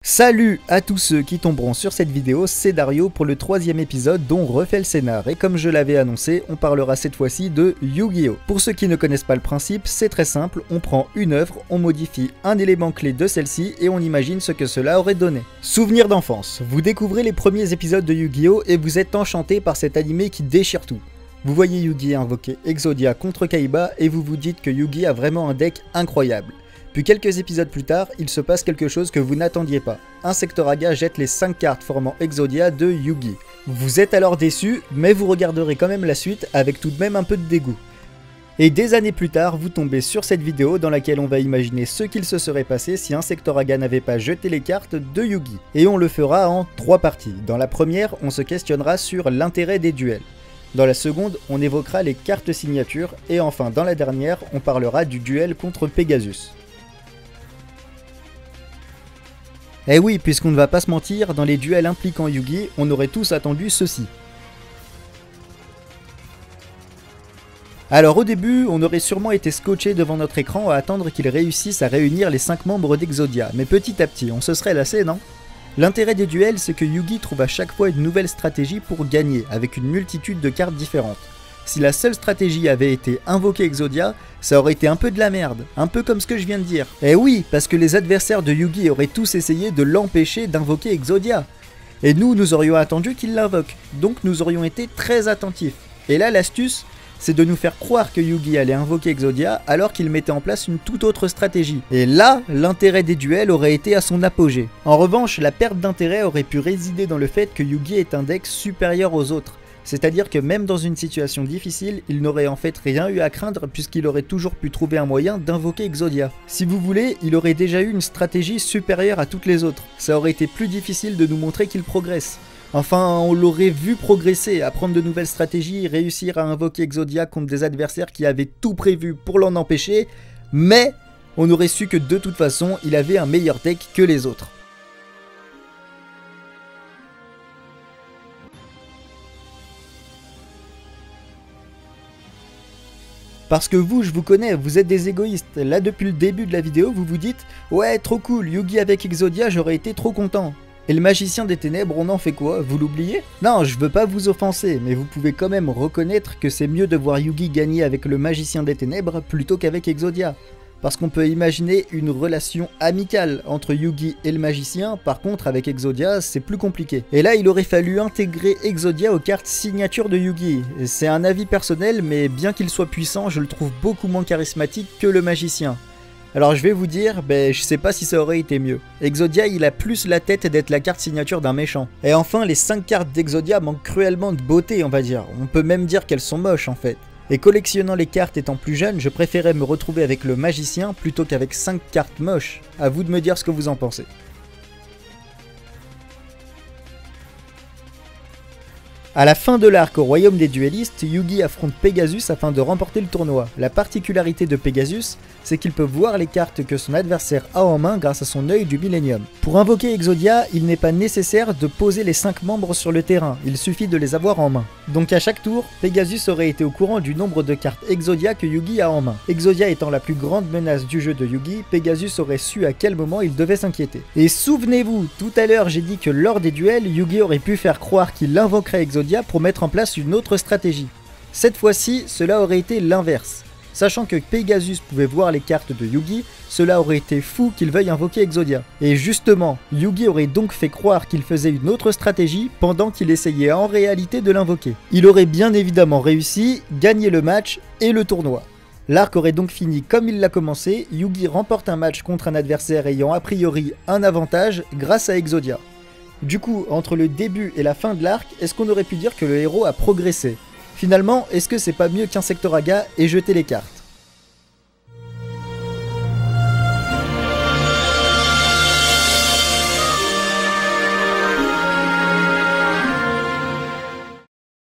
Salut à tous ceux qui tomberont sur cette vidéo, c'est Dario pour le 3e épisode dont on refait le scénar. Et comme je l'avais annoncé, on parlera cette fois-ci de Yu-Gi-Oh! Pour ceux qui ne connaissent pas le principe, c'est très simple, on prend une œuvre, on modifie un élément clé de celle-ci et on imagine ce que cela aurait donné. Souvenir d'enfance, vous découvrez les premiers épisodes de Yu-Gi-Oh! Et vous êtes enchanté par cet animé qui déchire tout. Vous voyez Yugi invoquer Exodia contre Kaiba et vous vous dites que Yugi a vraiment un deck incroyable. Puis quelques épisodes plus tard, il se passe quelque chose que vous n'attendiez pas. Insectoraga jette les 5 cartes formant Exodia de Yugi. Vous êtes alors déçu, mais vous regarderez quand même la suite avec tout de même un peu de dégoût. Et des années plus tard, vous tombez sur cette vidéo dans laquelle on va imaginer ce qu'il se serait passé si Insectoraga n'avait pas jeté les cartes de Yugi. Et on le fera en 3 parties. Dans la première, on se questionnera sur l'intérêt des duels. Dans la seconde, on évoquera les cartes signatures. Et enfin, dans la dernière, on parlera du duel contre Pegasus. Eh oui, puisqu'on ne va pas se mentir, dans les duels impliquant Yugi, on aurait tous attendu ceci. Alors au début, on aurait sûrement été scotché devant notre écran à attendre qu'il réussisse à réunir les 5 membres d'Exodia, mais petit à petit, on se serait lassé, non? L'intérêt des duels, c'est que Yugi trouve à chaque fois une nouvelle stratégie pour gagner, avec une multitude de cartes différentes. Si la seule stratégie avait été invoquer Exodia, ça aurait été un peu de la merde, un peu comme ce que je viens de dire. Eh oui, parce que les adversaires de Yugi auraient tous essayé de l'empêcher d'invoquer Exodia. Et nous aurions attendu qu'il l'invoque, donc nous aurions été très attentifs. Et là, l'astuce, c'est de nous faire croire que Yugi allait invoquer Exodia alors qu'il mettait en place une toute autre stratégie. Et là, l'intérêt des duels aurait été à son apogée. En revanche, la perte d'intérêt aurait pu résider dans le fait que Yugi est un deck supérieur aux autres. C'est-à-dire que même dans une situation difficile, il n'aurait en fait rien eu à craindre puisqu'il aurait toujours pu trouver un moyen d'invoquer Exodia. Si vous voulez, il aurait déjà eu une stratégie supérieure à toutes les autres. Ça aurait été plus difficile de nous montrer qu'il progresse. Enfin, on l'aurait vu progresser, apprendre de nouvelles stratégies, réussir à invoquer Exodia contre des adversaires qui avaient tout prévu pour l'en empêcher, mais on aurait su que de toute façon, il avait un meilleur deck que les autres. Parce que vous, je vous connais, vous êtes des égoïstes. Là, depuis le début de la vidéo, vous vous dites « Ouais, trop cool, Yugi avec Exodia, j'aurais été trop content. » Et le magicien des ténèbres, on en fait quoi? Vous l'oubliez? Non, je veux pas vous offenser, mais vous pouvez quand même reconnaître que c'est mieux de voir Yugi gagner avec le magicien des ténèbres plutôt qu'avec Exodia. Parce qu'on peut imaginer une relation amicale entre Yugi et le magicien, par contre avec Exodia c'est plus compliqué. Et là il aurait fallu intégrer Exodia aux cartes signature de Yugi. C'est un avis personnel, mais bien qu'il soit puissant, je le trouve beaucoup moins charismatique que le magicien. Alors je vais vous dire, je sais pas si ça aurait été mieux. Exodia il a plus la tête d'être la carte signature d'un méchant. Et enfin les 5 cartes d'Exodia manquent cruellement de beauté on va dire. On peut même dire qu'elles sont moches en fait. Et collectionnant les cartes étant plus jeune, je préférais me retrouver avec le magicien plutôt qu'avec 5 cartes moches. À vous de me dire ce que vous en pensez. A la fin de l'arc au royaume des duellistes, Yugi affronte Pegasus afin de remporter le tournoi. La particularité de Pegasus, c'est qu'il peut voir les cartes que son adversaire a en main grâce à son œil du Millennium. Pour invoquer Exodia, il n'est pas nécessaire de poser les 5 membres sur le terrain, il suffit de les avoir en main. Donc à chaque tour, Pegasus aurait été au courant du nombre de cartes Exodia que Yugi a en main. Exodia étant la plus grande menace du jeu de Yugi, Pegasus aurait su à quel moment il devait s'inquiéter. Et souvenez-vous, tout à l'heure j'ai dit que lors des duels, Yugi aurait pu faire croire qu'il invoquerait Exodia pour mettre en place une autre stratégie. Cette fois-ci, cela aurait été l'inverse. Sachant que Pegasus pouvait voir les cartes de Yugi, cela aurait été fou qu'il veuille invoquer Exodia. Et justement, Yugi aurait donc fait croire qu'il faisait une autre stratégie pendant qu'il essayait en réalité de l'invoquer. Il aurait bien évidemment réussi, gagné le match et le tournoi. L'arc aurait donc fini comme il l'a commencé, Yugi remporte un match contre un adversaire ayant a priori un avantage grâce à Exodia. Du coup, entre le début et la fin de l'arc, est-ce qu'on aurait pu dire que le héros a progressé? Finalement, est-ce que c'est pas mieux qu'Insectoraga ait jeté les cartes?